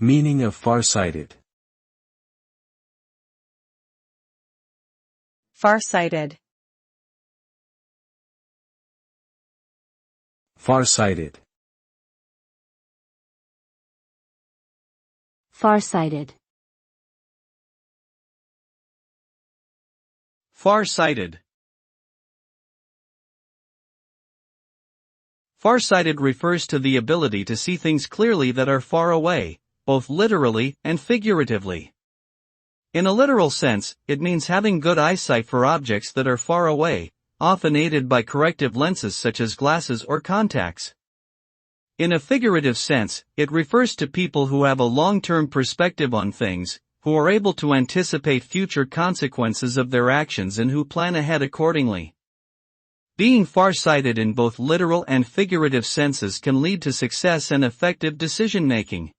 Meaning of farsighted. Farsighted. Farsighted. Farsighted. Farsighted. Farsighted refers to the ability to see things clearly that are far away, both literally and figuratively. In a literal sense, it means having good eyesight for objects that are far away, often aided by corrective lenses such as glasses or contacts. In a figurative sense, it refers to people who have a long-term perspective on things, who are able to anticipate future consequences of their actions and who plan ahead accordingly. Being far-sighted in both literal and figurative senses can lead to success and effective decision-making.